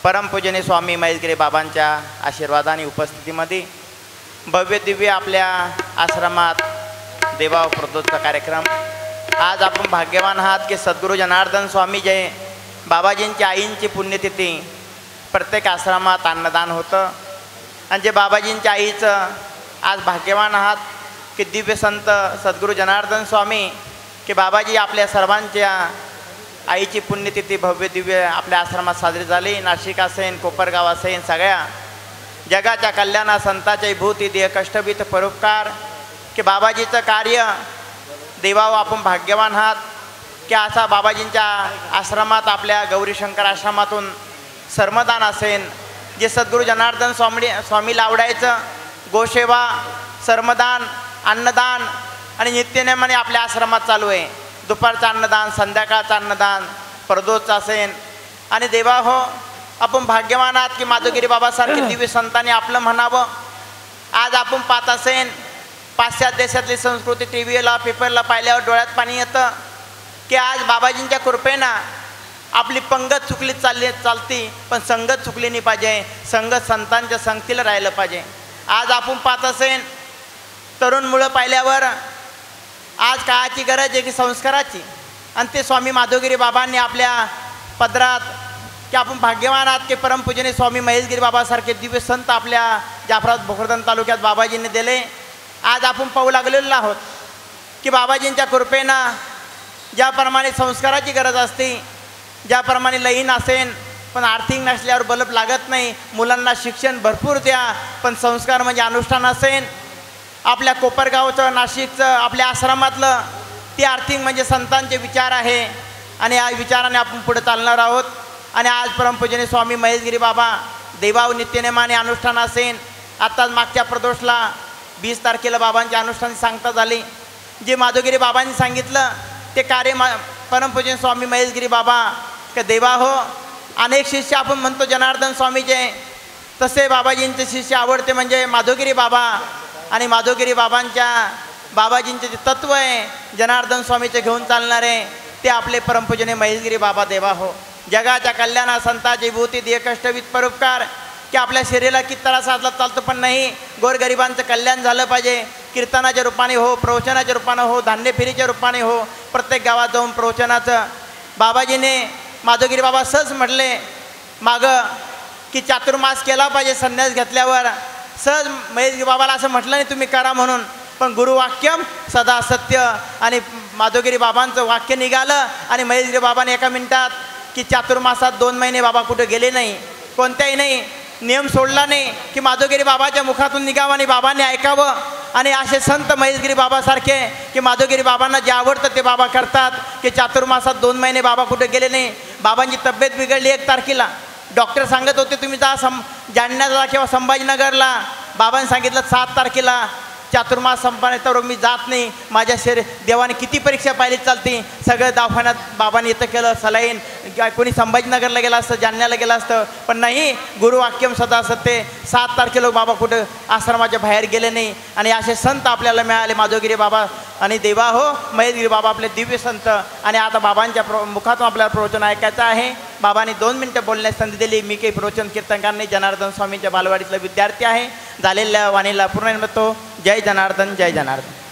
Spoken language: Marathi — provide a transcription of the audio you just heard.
परमपूजनीय स्वामी महेशगिरी बाबांच्या आशीर्वादाने उपस्थितीमध्ये भव्य दिव्य आपल्या आश्रमात देवाव प्रदोषचा कार्यक्रम। आज आपण भाग्यवान आहात की सद्गुरू जनार्दन स्वामी जय बाबाजींच्या आईंची पुण्यतिथी प्रत्येक आश्रमात अन्नदान होतं आणि जे बाबाजींच्या आईचं आज भाग्यवान आहात की दिव्य संत सद्गुरू जनार्दन स्वामी की बाबाजी आपल्या सर्वांच्या आईची पुण्यतिथी भव्य दिव्य आपल्या आश्रमात साजरी झाली। नाशिक असेल, कोपरगाव असेल, सगळ्या जगाच्या कल्याणा संताच्या भूती देह कष्टभीत परोपकार की बाबाजीचं कार्य देवाव आपण भाग्यवान आहात की असा बाबाजींच्या आश्रमात आपल्या गौरीशंकर आश्रमातून सर्मदान असेल जे सद्गुरू जनार्दन स्वामीला आवडायचं गोसेवा, सर्मदान, अन्नदान आणि नित्यनेमाने आपल्या आश्रमात चालू आहे। दुपारचं अन्नदान, संध्याकाळचं अन्नदान, प्रदोषचं असेल आणि देवा हो आपण भाग्यवान आहात की माधवगिरी बाबासारखे दिव्य संतांनी आपलं म्हणावं। आज आपण पाहत असेल पाश्चात्य देशातली संस्कृती टी व्हीला पेपरला पाहिल्यावर डोळ्यात पाणी येतं की आज बाबाजींच्या कृपेनं आपली पंगत चुकली चालती पण संगत चुकली नाही पाहिजे, संगत संतांच्या संगतीला राहिलं पाहिजे। आज आपण पाहत असेल तरुण मुलं पाहिल्यावर आज काळाची गरज आहे की संस्काराची आणि ते स्वामी माधवगिरी बाबांनी आपल्या पदरात की आपण भाग्यवान आहात की परमपूजनीय स्वामी महेशगिरी बाबासारखे दिव्य संत आपल्या जाफराबाद भोकरदन तालुक्यात बाबाजींनी दिले। आज आपण पाहू लागलेलो आहोत की बाबाजींच्या कृपेनं ज्याप्रमाणे संस्काराची गरज असते, ज्याप्रमाणे लईन असेल पण आर्थिक नसल्यावर बलब लागत नाही, मुलांना शिक्षण भरपूर द्या पण संस्कार म्हणजे अनुष्ठान असेल। आपल्या कोपरगावचं, नाशिकचं, आपल्या आश्रमातलं ते आर्थिक म्हणजे संतांचे विचार आहे आणि या विचाराने आपण पुढे चालणार आहोत। आणि आज परमपूजनीय स्वामी महेशगिरी बाबा देवाव नित्यनेमाने अनुष्ठान असेल। आत्ताच मागच्या प्रदोषला 20 तारखेला बाबांच्या अनुष्ठान सांगता झाली। जे माधवगिरी बाबांनी सांगितलं ते कार्य परमपूजनीय स्वामी महेशगिरी बाबा का देवा हो अनेक शिष्य आपण म्हणतो जनार्दन स्वामीचे, तसे बाबाजींचे शिष्य आवडते म्हणजे माधवगिरी बाबा आणि माधवगिरी बाबाजींचे जे तत्व आहे जनार्दन स्वामीचे घेऊन चालणारे ते आपले परमपूजनीय महेशगिरी बाबा देवा हो। जगाच्या कल्याणा संताची भूती देह कष्टभीत परोपकार की आपल्या शरीराला किती त्रास असला चालतो पण नाही, गोरगरिबांचं कल्याण झालं पाहिजे। कीर्तनाच्या रूपाने हो, प्रवचनाच्या रूपाने हो, धान्य फेरीच्या रूपाने हो, प्रत्येक गावात जाऊन प्रवचनाचं बाबाजीने माधवगिरी बाबा सहज म्हटले मागं की चातुर्मास केला पाहिजे संन्यास घेतल्यावर। सहज महेशगिरी बाबाला असं म्हटलं नाही तुम्ही करा म्हणून, पण गुरुवाक्यम सदा सत्य आणि माधवगिरी बाबांचं वाक्य निघालं आणि महेशगिरी बाबाने एका मिनिटात की चातुर्मासात 2 महिने बाबा कुठे गेले नाही, कोणत्याही नाही नियम सोडला नाही की माधवगिरी बाबाच्या मुखातून निघावं आणि बाबांनी ऐकावं। आणि असे संत महेशगिरी बाबासारखे की माधवगिरी बाबांना जे आवडतं ते बाबा करतात की चातुर्मासात 2 महिने बाबा कुठे गेले नाही। बाबांची तब्येत बिघडली 1 तारखेला, डॉक्टर सांगत होते तुम्ही जा जालन्याला किंवा संभाजीनगरला, बाबांनी सांगितलं 7 तारखेला चातुर्मास संपण्याचा रोग मी जात नाही, माझ्या देवाने किती परीक्षा पाहिली चालते, सगळं दवाखान्यात बाबांनी इथं केलं, सलाईन कोणी संभाजीनगरला गेलं असतं, जालन्याला गेलं असतं पण नाही गुरुवाक्यम सदा सत्य। 7 तारखेला बाबा कुठं आश्रमाच्या बाहेर गेले नाही आणि असे संत आपल्याला मिळाले माधवगिरी बाबा आणि देवा हो महेशगिरी बाबा आपले दिव्य संत। आणि आता बाबांच्या मुखातून आपल्याला प्रवचन ऐकायचं आहे। बाबांनी 2 मिनिटं बोलण्यास संधी दिली। मी काही प्रवचन कीर्तनकार नाही, जनार्दन स्वामींच्या बालवाडीतला विद्यार्थी आहे। झालेल्या वाणीला पूर्ण म्हणतो जय जनार्दन, जय जनार्दन।